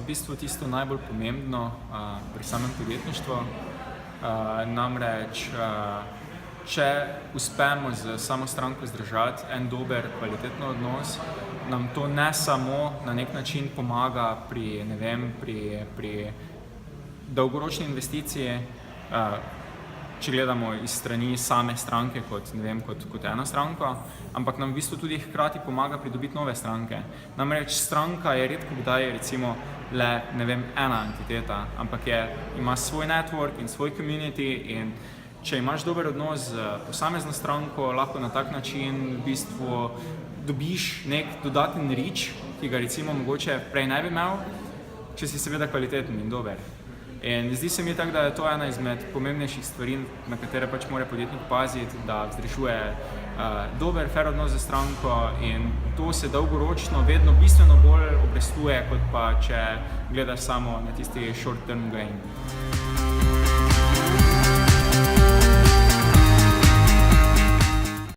bistvu tisto najbolj pomembno pri samem podjetništvu. Namreč, če uspemo z samo stranko zdržati en dober, kvaliteten odnos, nam to ne samo na nek način pomaga pri dolgoročni investiciji, če gledamo iz strani same stranke kot eno stranko, ampak nam v bistvu tudi hkrati pomaga pridobiti nove stranke. Namreč stranka je redko kdaj recimo le ena entiteta, ampak ima svoj network in svoj community, in če imaš dober odnos z posamezno stranko, lahko na tak način v bistvu dobiš nek dodaten reach, ki ga recimo mogoče prej ne bi imel, če si seveda kvaliteten in dober. In zdi se mi tako, da je to ena izmed pomembnejših stvari, na katere pač mora podjetnik paziti, da vzdržuje dober, fair odnos z stranko, in to se dolgoročno vedno bistveno bolj obrestuje, kot pa če gledaš samo na tisti short term gain.